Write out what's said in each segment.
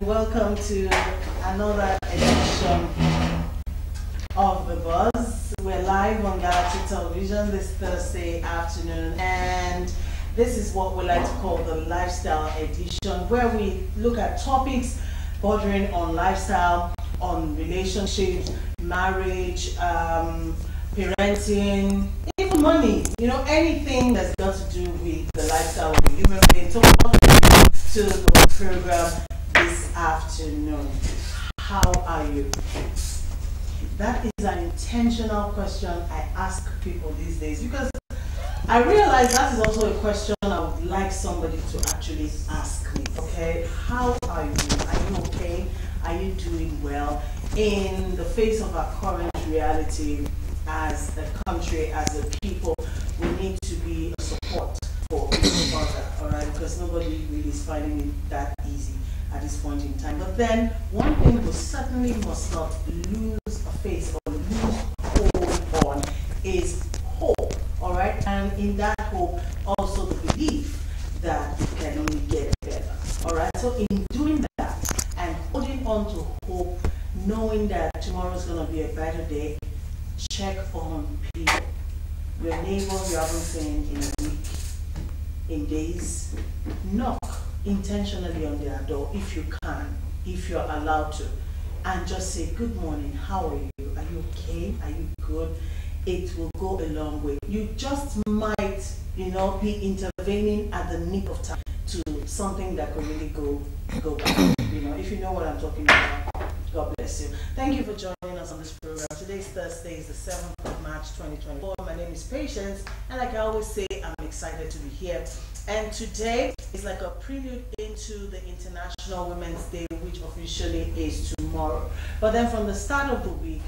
Welcome to another edition of The Buzz. We're live on Galaxy Television this Thursday afternoon, and this is what we like to call the Lifestyle Edition, where we look at topics bordering on lifestyle, on relationships, marriage, parenting, even money, anything that's got to do with the lifestyle of the human being. So welcome to the program this afternoon. How are you? That is an intentional question I ask people these days, because I realize that is also a question I would like somebody to actually ask me. Okay, how are you? Are you okay? Are you doing well? In the face of our current reality as a country, as a people, we need to be a support for each other, all right? Because nobody really is finding it that easy at this point in time. But then, one thing we certainly must not lose a face or lose hold on is hope, all right? And in that hope, also the belief that it can only get better, all right? So in doing that and holding on to hope, knowing that tomorrow's going to be a better day, check on people. Your neighbor you haven't seen in a week, in days, knock intentionally on their door if you can, if you're allowed to, and just say, good morning, how are you? Are you okay? Are you good? It will go a long way. You just might, be intervening at the nick of time to something that could really go back. If you know what I'm talking about. God bless you. Thank you for joining us on this program. Today's Thursday is the 7th of March 2024. My name is Patience, and like I always say, I'm excited to be here. And today is like a prelude into the International Women's Day, which officially is tomorrow. But then from the start of the week,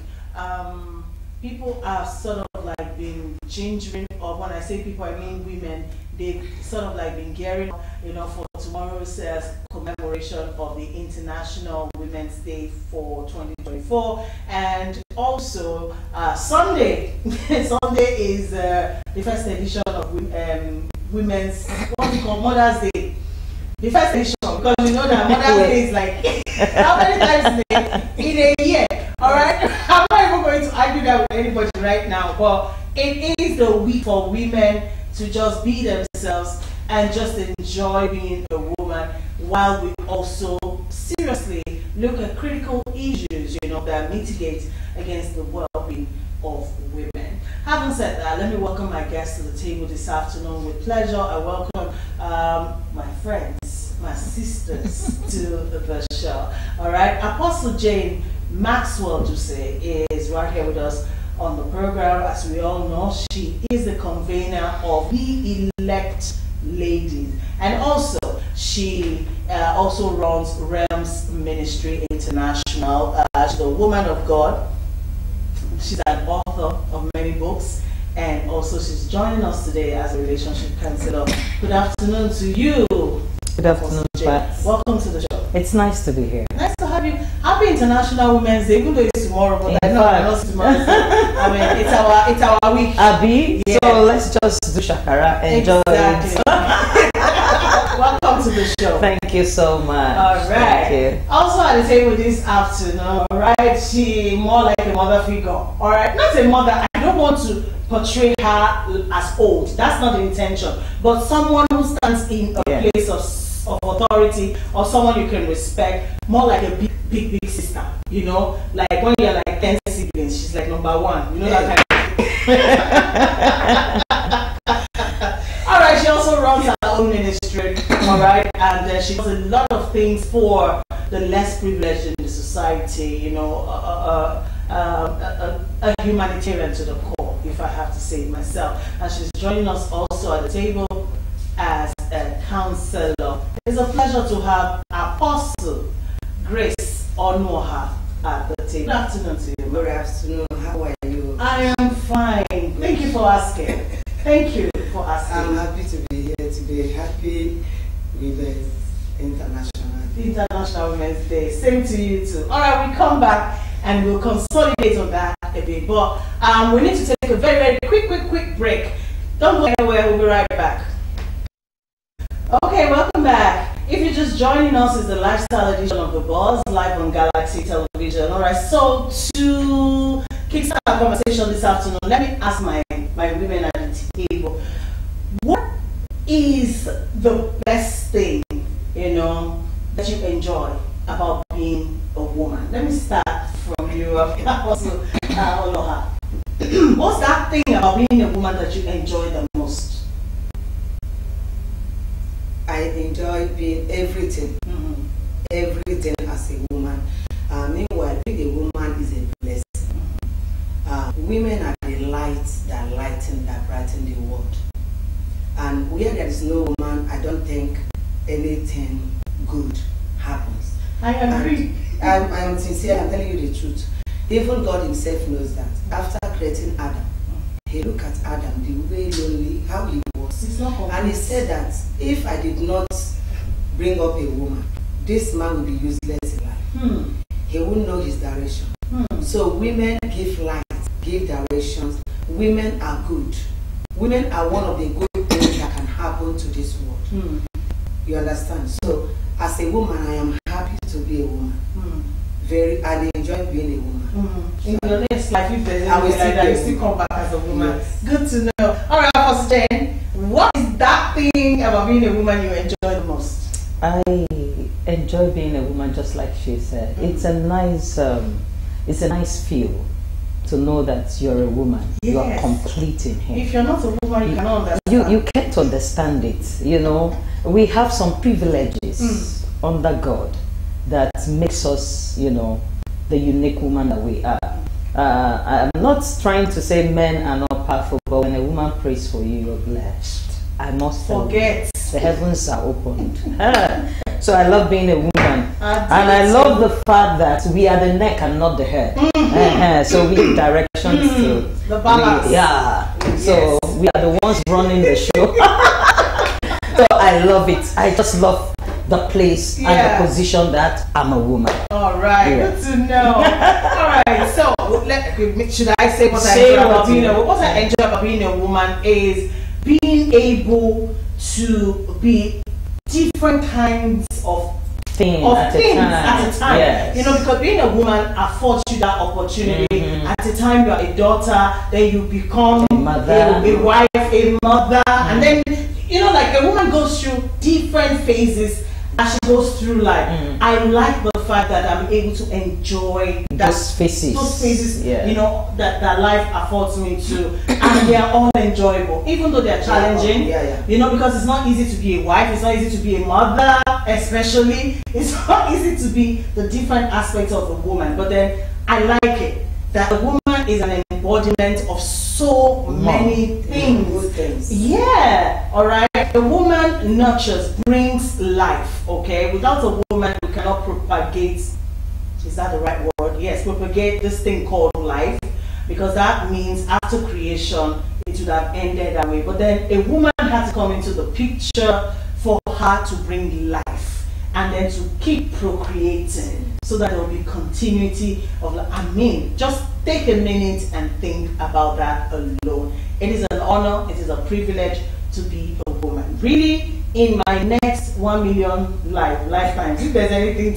people have sort of like been gingering up. When I say people, I mean women. They've sort of like been gearing up, for tomorrow's commemoration of the International Women's Day for 2024. And also Sunday. Sunday is the first edition of Women's, what's it called, Mother's Day. The first edition, because you know that Mother's Day is like, how many times in a year? Alright? I'm not even going to argue that with anybody right now, but it is the week for women to just be themselves and just enjoy being a woman, while we also seriously look at critical issues, that mitigate against the well-being of women. Having said that, let me welcome my guests to the table this afternoon. With pleasure, I welcome my friends, my sisters to the show. All right, Apostle Jane Maxwell Duse is right here with us on the program. As we all know, she is the convener of the Elect Ladies, and also she also runs Realms Ministry International. She's a woman of God. She's an author of many books, and also she's joining us today as a relationship counselor. Good afternoon to you. Good afternoon, Pat. Welcome to the show. It's nice to be here. Nice to have you. Happy International Women's Day, even though it's tomorrow, but I know I lost tomorrow. I mean, it's our week. Abi, yeah. So let's just do shakara. Enjoy exactly. Welcome to the show. Thank you so much. All right. Thank you. Also at the table this afternoon, all right, she more like a mother figure. All right, not a mother. I don't want to portray her as old. That's not the intention. But someone who stands in a place of authority, or someone you can respect, more like a big sister. Like when you're like 10 siblings, she's like number one. That kind of. All right, she also runs her own ministry, all right, and she does a lot of things for the less privileged in the society, a humanitarian to the core, if I have to say it myself. And she's joining us also at the table as a counselor. It's a pleasure to have Apostle Grace Onuoha at the table. Good afternoon to you. Good afternoon. How are you? I am fine. Thank you for asking. Thank you for asking. I'm happy to be here today. Happy with the International Women's Day. Same to you too. All right, we come back and we'll consolidate on that a bit. But we need to take a very, very quick break. Don't go anywhere. We'll be right back. Okay, welcome back. If you just joining us is the lifestyle edition of The Buzz, live on Galaxy Television. Alright, so to kickstart our conversation this afternoon, let me ask my women at the table, what is the best thing, you know, that you enjoy about being a woman? Let me start from you, also, Oloha. What's that thing about being a woman that you enjoy the most? I enjoy being everything, everything as a woman. Meanwhile, being a woman is a blessing. Women are the lights that lighten, that brighten the world. And where there is no woman, I don't think anything good happens. I agree. I'm sincere, I'm telling you the truth. Even God himself knows that. After creating Adam, he looked at Adam, the way lonely, how he was. And he said that if I did not bring up a woman, this man will be useless in life. He won't know his direction. So women give light, give directions. Women are good. Women are one of the good things that can happen to this world. You understand? So as a woman, I am happy to be a woman. I enjoy being a woman. In your next life, if there's anything like that, you still come back as a woman. Yes. Good to know. Alright, Pastor Jane, what is that thing about being a woman you enjoy the most? I enjoy being a woman, just like she said. It's a nice feel to know that you're a woman. Yes. You are complete in Him. If you're not a woman, you cannot understand. You can't understand it. You know, we have some privileges under God that makes us, you know, the unique woman that we are. I'm not trying to say men are not powerful, but when a woman prays for you, you're blessed. I must forget. The heavens are opened. So I love being a woman. And I love the fact that we are the neck and not the head. So we give directions to the balance. So we are the ones running the show. So I love it. I just love the place and the position that I'm a woman. All right, good to know. All right, so should I say what I enjoy about being a woman? What I enjoy about being a woman is being able to be different kinds of things at a time. Yes. You know, because being a woman affords you that opportunity. At a time you're a daughter, then you become a mother, a wife, a mother, and then, you know, like a woman goes through different phases as she goes through life. I like the fact that I'm able to enjoy those phases, you know, that life affords me to, and they are all enjoyable, even though they're challenging. You know, because it's not easy to be a wife, it's not easy to be a mother, especially. It's not easy to be the different aspects of a woman. But then I like it that a woman is an embodiment of so many things. Good things. Yeah, all right. A woman nurtures, brings life. Okay, without a woman, we cannot propagate. Is that the right word? Yes, propagate this thing called life, because that means after creation, it would have ended that way. But then a woman had to come into the picture for her to bring life, and then to keep procreating, so that there will be continuity of life. I mean, just take a minute and think about that alone. It is an honor, it is a privilege to be a woman. Really, in my next 1 million lifetimes, if there's anything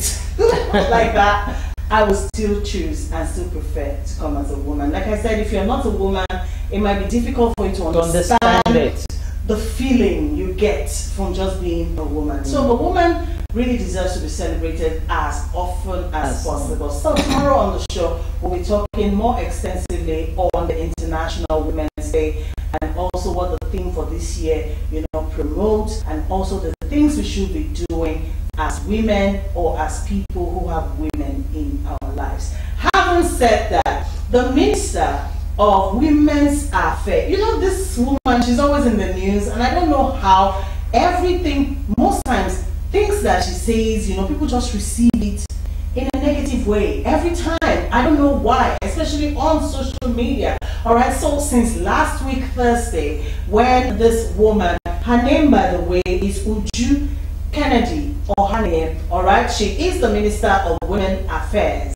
like that, I will still choose and still prefer to come as a woman. Like I said, if you're not a woman, it might be difficult for you to understand it, the feeling you get from just being a woman. So a woman really deserves to be celebrated as often as possible. So tomorrow on the show, we'll be talking more extensively on the International Women's Day, and also what the theme for this year, you know, promotes, and also the things we should be doing as women or as people who have women in our lives. Having said that, the Minister of Women's Affairs, you know, this woman, she's always in the news, and I don't know how everything, most times, things that she says, you know, people just receive it in a negative way every time. I don't know why, especially on social media. All right, so since last week Thursday, when this woman, her name by the way is Uju Kennedy, or her name, all right, she is the Minister of Women Affairs.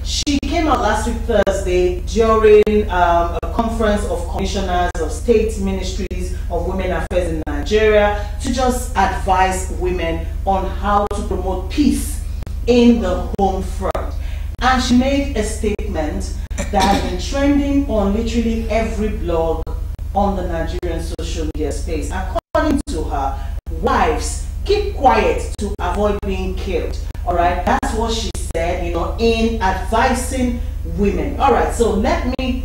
She came out last week Thursday during a conference of commissioners of state ministries of women affairs in Nigeria. Nigeria to just advise women on how to promote peace in the home front. And she made a statement that has been trending on literally every blog on the Nigerian social media space. According to her, wives, keep quiet to avoid being killed. All right, that's what she said, you know, in advising women. All right, so let me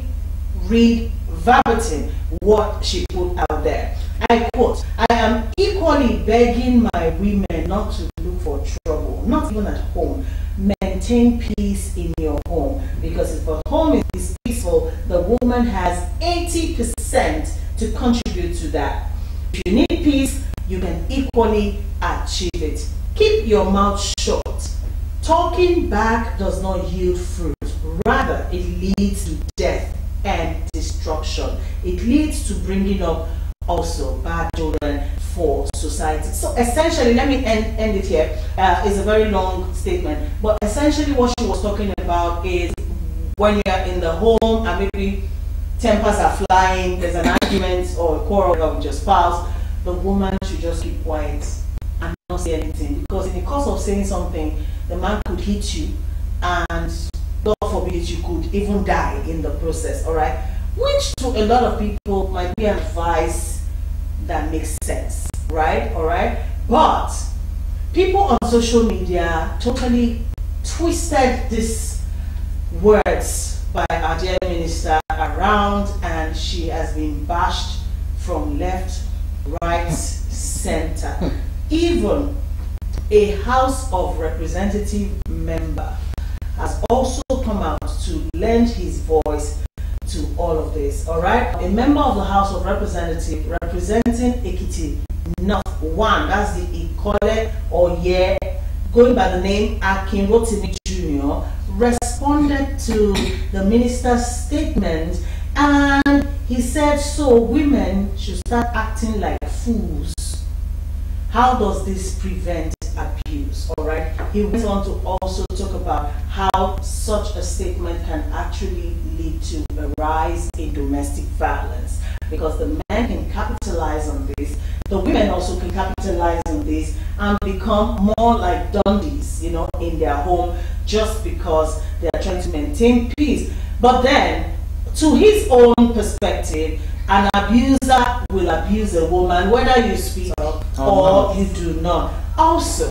read verbatim what she put out there. I quote, "I am equally begging my women not to look for trouble, not even at home. Maintain peace in your home, because if a home is peaceful, the woman has 80% to contribute to that. If you need peace, you can equally achieve it. Keep your mouth shut. Talking back does not yield fruit. Rather, it leads to death and destruction. It leads to bringing up also bad children for society." So essentially, let me end it here. It's a very long statement, but essentially what she was talking about is when you're in the home and maybe tempers are flying, there's an argument or a quarrel with your spouse, the woman should just keep quiet and not say anything, because in the course of saying something, the man could hit you, and God forbid you could even die in the process. All right, which to a lot of people might be advice that makes sense, right? All right, but people on social media totally twisted these words by our dear minister around, and she has been bashed from left, right, center. Even a House of Representative member has also come out to lend his voice to all of this. All right, a member of the House of Representatives representing Ekiti North 1, that's the Ikole Oye, going by the name Akin Rotimi Jr., responded to the minister's statement, and he said, so women should start acting like fools. How does this prevent abuse? All right, he went on to also talk about how such a statement can actually lead to a rise in domestic violence, because the men can capitalize on this, the women also can capitalize on this and become more like Dundies, you know, in their home, just because they are trying to maintain peace. But then, to his own perspective, an abuser will abuse a woman whether you speak up or you do not. Also,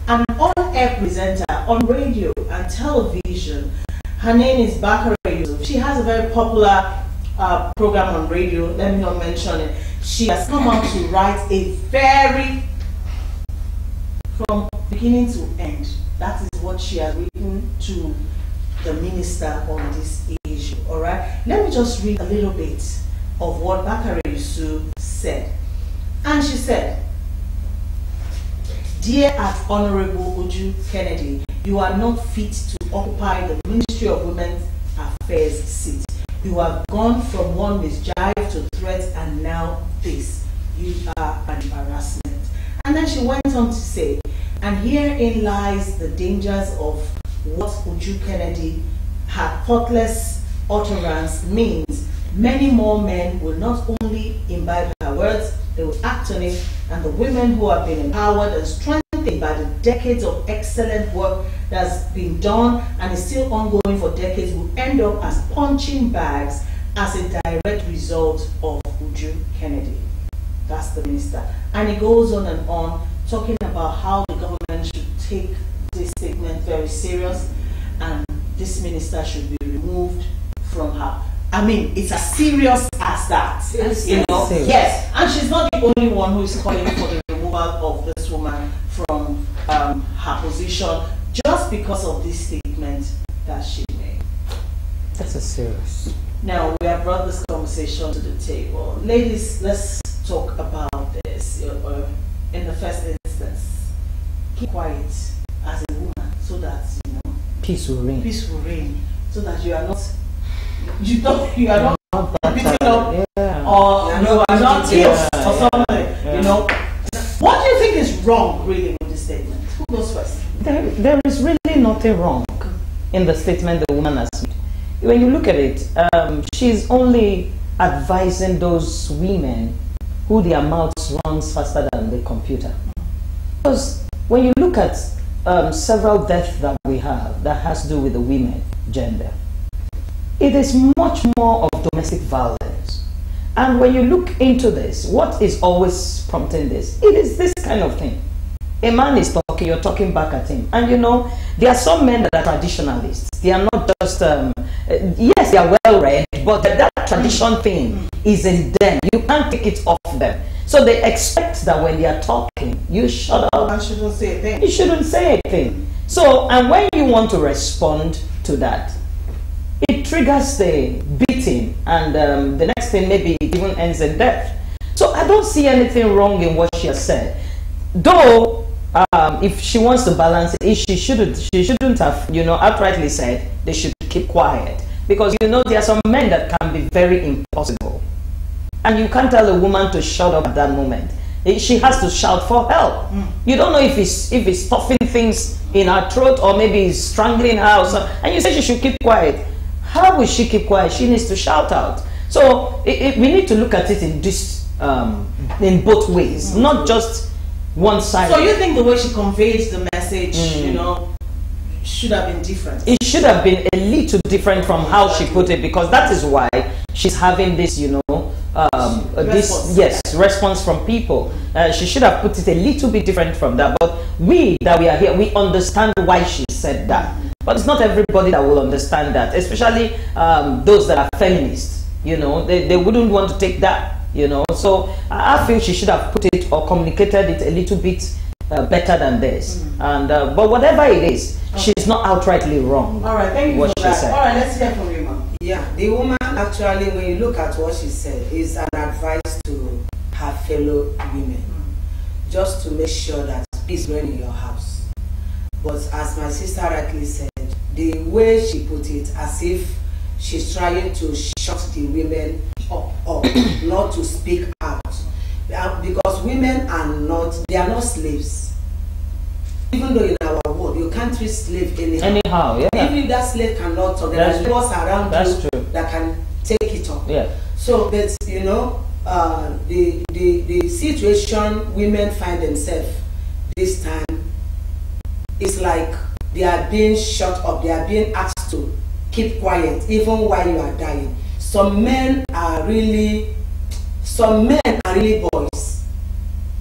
an on-air presenter on radio and television, her name is Bakare Yusuf. She has a very popular program on radio, let me not mention it. She has come out to write a very, from beginning to end, that is what she has written to the minister on this issue. All right, let me just read a little bit of what Bakare Yusuf said. And she said, "Dear Honorable Uju Kennedy, you are not fit to occupy the Ministry of Women's Affairs seat. You have gone from one mischief to threat, and now this. You are an embarrassment." And then she went on to say, "And herein lies the dangers of what Uju Kennedy, her thoughtless utterance means. Many more men will not only imbibe her words, they will act on it, and the women who have been empowered and strengthened by the decades of excellent work that's been done and is still ongoing for decades will end up as punching bags as a direct result of Uju Kennedy." That's the minister. And he goes on, talking about how the government should take this statement very serious, and this minister should be removed from her. I mean, it's as serious as that. You know? Yes, and she's not the only one who is calling for the removal of this woman from her position just because of this statement that she made. That's a serious. Now, we have brought this conversation to the table. Ladies, let's talk about this. In the first instance, keep quiet as a woman so that, you know, peace will reign. Peace will reign, so that you are not beaten up, or you are not ill or something. You know, what do you think is wrong really with this statement? Who goes first? There is really nothing wrong in the statement the woman has made. When you look at it, she's only advising those women who their mouths runs faster than the computer. Because when you look at several deaths that we have that has to do with the women gender, it is much more of domestic violence. And when you look into this, what is always prompting this? It is this kind of thing. A man is talking, you're talking back at him. And you know, there are some men that are traditionalists. They are not just, yes, they are well read, but that tradition thing is in them. You can't take it off them. So they expect that when they are talking, you shut up. I shouldn't say a thing. You shouldn't say a thing. So, and when you want to respond to that, it triggers the beating, and the next thing maybe it even ends in death. So I don't see anything wrong in what she has said. Though, if she wants to balance it, she shouldn't have, you know, outrightly said they should keep quiet. Because, you know, there are some men that can be very impossible. And you can't tell a woman to shut up at that moment. She has to shout for help. You don't know if he's stuffing things in her throat or maybe he's strangling her or something. And you say she should keep quiet. How will she keep quiet? She needs to shout out. So we need to look at it in this, in both ways, not just one side. So you think the way she conveys the message, you know, should have been different? It should have been a little different from how she put it, because that is why she's having this, you know, response from people. She should have put it a little bit different from that. But we that we are here, we understand why she said that. But it's not everybody that will understand that, especially those that are feminists. You know, they wouldn't want to take that, you know. So I feel she should have put it or communicated it a little bit better than this. And but whatever it is, she's not outrightly wrong. All right, thank you for that. All right, let's hear from you, ma'am. Yeah, the woman actually, when you look at what she said, is an advice to her fellow women, just to make sure that peace reigns in your house. But as my sister rightly said, the way she put it, as if she's trying to shut the women up not to speak out, because women are not slaves. Even though in our world you can't treat slave anyhow. Yeah. Even if that slave cannot talk, there are laws around you that can take it up. Yeah. So that, you know, the situation women find themselves this time is like they are being shut up, they are being asked to keep quiet even while you are dying. Some men are really boys.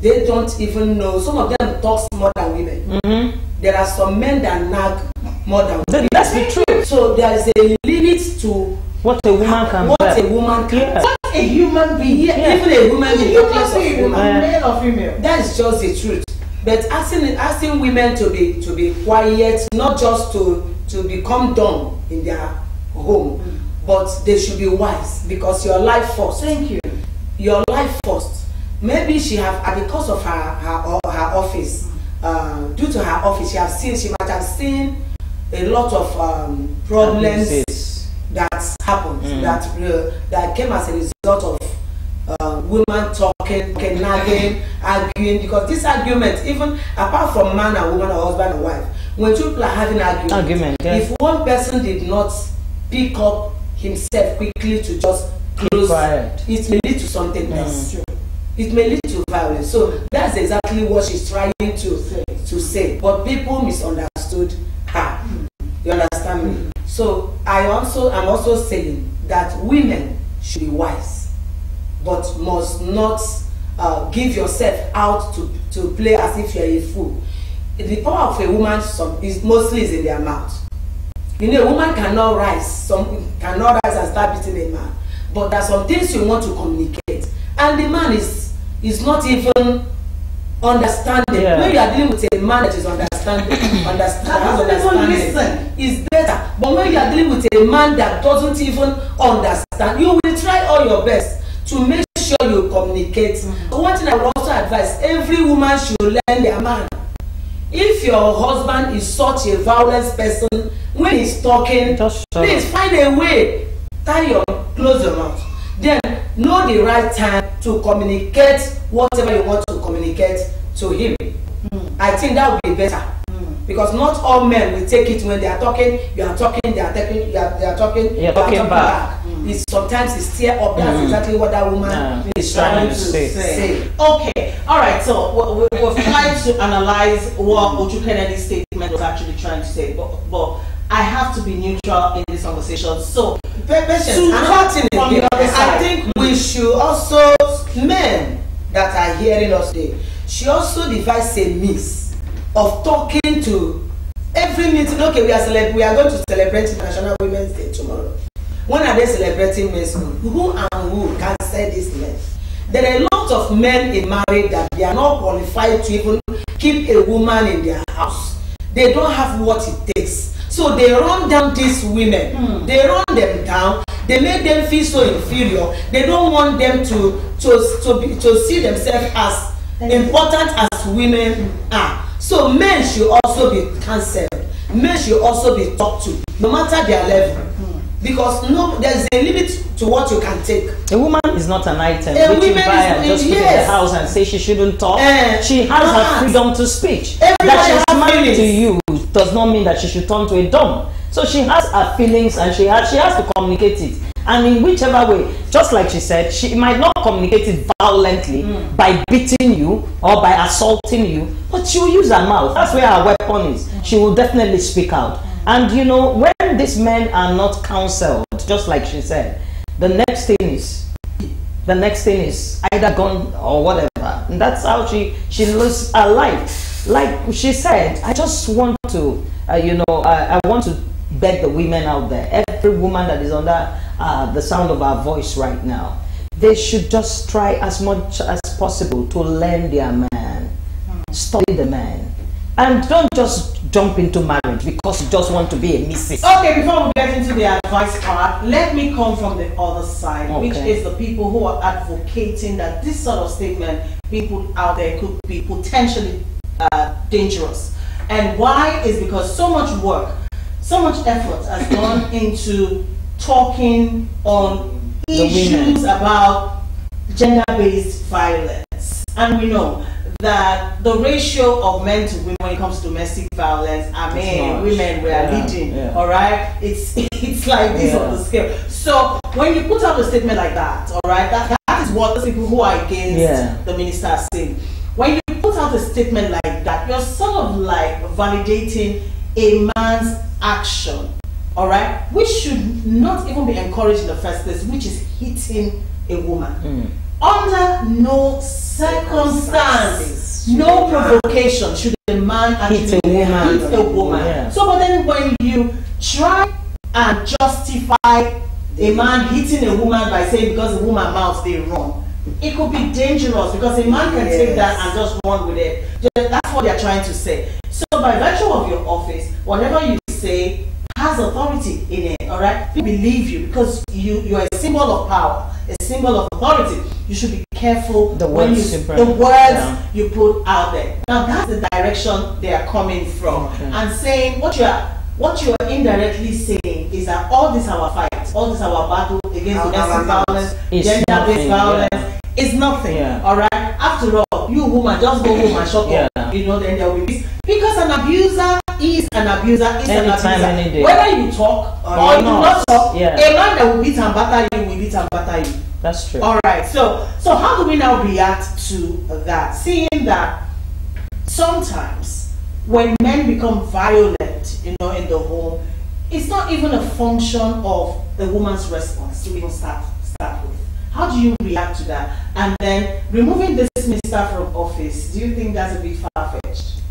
They don't even know. Some of them talk more than women. There are some men that nag more than women. That's the truth. So there is a limit to what a woman can. What a woman can. What a human being. Yeah. Even a woman being, male or female. That is just the truth. But asking women to be quiet, not just to become dumb in their home, but they should be wise, because your life first. Thank you. Your life first. Maybe she have, because of her office, due to her office, she might have seen a lot of problems that happened, that came as a result of women talking, nagging, arguing. Because this argument, even apart from man and woman or husband and wife, when two people are having argument, if one person did not pick up himself quickly to just close, it may lead to something else. It may lead to violence. So that's exactly what she's trying to say. But people misunderstood her. You understand me? So I'm also saying that women should be wise, but must not give yourself out to play as if you're a fool. The power of a woman is mostly in their mouth. You know, a woman cannot rise and start beating a man. But there are some things you want to communicate, and the man is not even understanding. When you are dealing with a man that is understanding, is better. But when you are dealing with a man that doesn't even understand, you will try all your best to make sure you communicate. One thing I will also advise: every woman should learn their man. If your husband is such a violent person, when he's talking, please find a way. Close your mouth. Then know the right time to communicate whatever you want to communicate to him. I think that would be better. Because not all men will take it when they are talking, you are talking, they are talking, you are talking back. sometimes it steer up. That's exactly what that woman is trying to say. Okay, all right. So we've tried to analyze what Uju Kennedy's statement was actually trying to say, but I have to be neutral in this conversation. So, I think we should also, men that are hearing us today, should also devise a means of talking to every meeting. Okay, we are going to celebrate International Women's Day tomorrow. When are they celebrating Men's Month? Who and who can say this men? There are a lot of men in marriage that they are not qualified to even keep a woman in their house. They don't have what it takes. So they run down these women. They run them down. They make them feel so inferior. They don't want them to see themselves as important as women are. So men should also be cancelled. Men should also be talked to, no matter their level. Because there's a limit to what you can take. A woman is not an item which you buy and just put in the house and say she shouldn't talk. She has her freedom to speech. That she's married to you does not mean that she should turn to a dumb. So she has her feelings and she has to communicate it. And in whichever way, just like she said, she might not communicate it violently by beating you or by assaulting you, but she will use her mouth. That's where her weapon is. She will definitely speak out. And you know, when these men are not counseled, just like she said, the next thing is either gone or whatever. And that's how she lives her life. Like she said, I just want to, I want to beg the women out there, every woman that is under the sound of our voice right now, they should just try as much as possible to learn their man, study the man, and don't just jump into marriage because you just want to be a missus. Okay, before we get into the advice part, let me come from the other side, which is the people who are advocating that this sort of statement being put out there could be potentially dangerous. And why is because so much work, so much effort has gone into talking on issues about gender-based violence. And we know that the ratio of men to women when it comes to domestic violence, women were leading, all right? It's like this on the scale. So when you put out a statement like that, all right, that is what the people who are against the minister are saying. When you put out a statement like that, you're sort of like validating a man's action, all right, which should not even be encouraged in the first place, which is hitting a woman. Under no circumstance, no provocation should a man actually hit a woman. So, but then when you try and justify a man hitting a woman by saying because the woman mouths they wrong, it could be dangerous because a man can take that and just run with it. That's what they're trying to say. So, by virtue of your office, whatever you say has authority in it, all right? People believe you because you're a symbol of power, a symbol of authority. You should be careful the words you put out there. Now that's the direction they are coming from, and saying what you are indirectly saying is that all this our fight, all this our battle against domestic violence, gender-based violence is nothing. All right. After all, you woman just go home and shut up. Then there will be peace. Because an abuser is an abuser is anytime, an abuser. any day. Whether you talk or you do not talk, a man that will beat and batter you will beat and batter you. That's true. All right. So how do we now react to that? Seeing that sometimes when men become violent, in the home, it's not even a function of the woman's response to even start with. How do you react to that? And then removing this minister from office, do you think that's a bit far-fetched?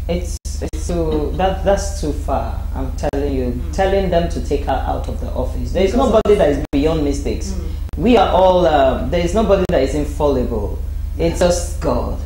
That's too far. I'm telling you, telling them to take her out of the office. There is nobody that is beyond mistakes. We are all. There is nobody that is infallible. It's just God.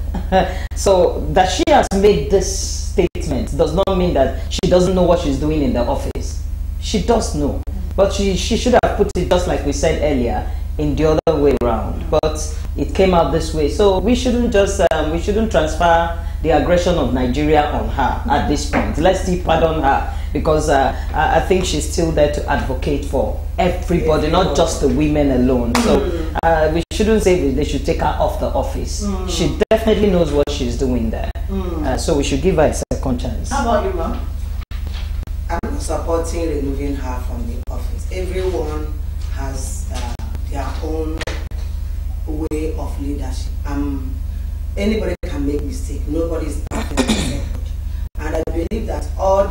So that she has made this statement does not mean that she doesn't know what she's doing in the office. She does know, but she should have put it just like we said earlier, in the other way around. But it came out this way. So we shouldn't just we shouldn't transfer the aggression of Nigeria on her at this point. Let's still pardon her because I think she's still there to advocate for everybody, not just the women alone. So we shouldn't say they should take her off the office. She definitely knows what she's doing there. So we should give her a second chance. How about you, ma'am? I'm not supporting removing her from the office. Everyone has their own way of leadership. Anybody can make mistake. Nobody is perfect. And I believe that all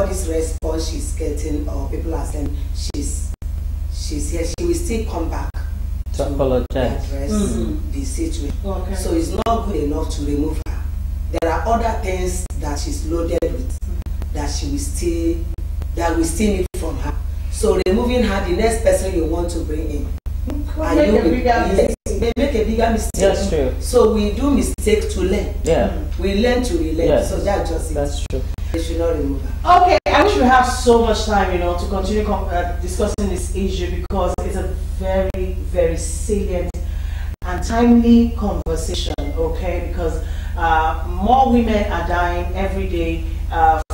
this response she's getting, or people are saying she's here, she will still come back to apologize, address the situation. Okay. So it's not good enough to remove her. There are other things that she's loaded with that we still need from her. So removing her, the next person you want to bring in, Make a bigger mistake. That's true. So we do mistake to learn. Yeah. We learn to relate. Yes. So that's just it. That's true. They should not remove her. Okay, I wish we have so much time, to continue discussing this issue, because it's a very, very salient and timely conversation. Okay, because more women are dying every day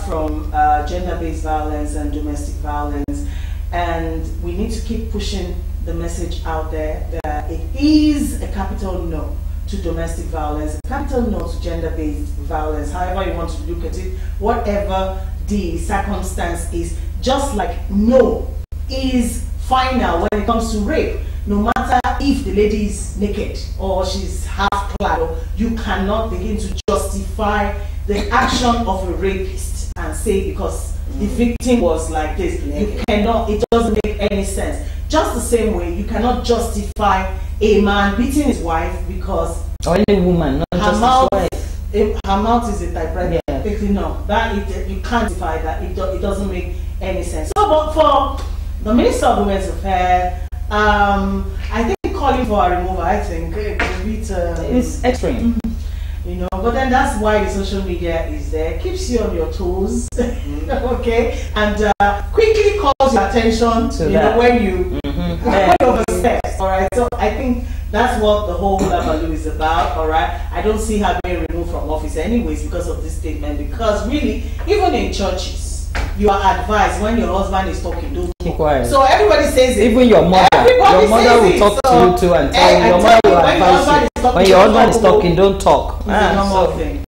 from gender-based violence and domestic violence, and we need to keep pushing the message out there that it is a capital no to domestic violence, a capital no to gender-based violence, however you want to look at it, whatever the circumstance is. Just like no is final when it comes to rape, no matter if the lady is naked or she's half-clad, you cannot begin to justify the action of a rapist and say because the victim was like this. You cannot, it doesn't make any sense. Just the same way, you cannot justify a man beating his wife because or any woman, not just his wife. Her mouth is a typewriter. Yeah. No, that you can't justify that. It doesn't make any sense. So, but for the Minister of Women's Affairs, I think calling for a removal, I think it's extreme. But then that's why the social media is there, keeps you on your toes, okay, and quickly calls your attention to when you overstep. All right, so I think that's what the whole Labalu is about. All right, I don't see her being removed from office anyways because of this statement. Because really, even in churches, you are advised when your husband is talking, don't keep quiet. So everybody says it. Even your mother will talk to you too and tell you. Your mother will advise you when your husband is talking, don't talk. It's a normal thing.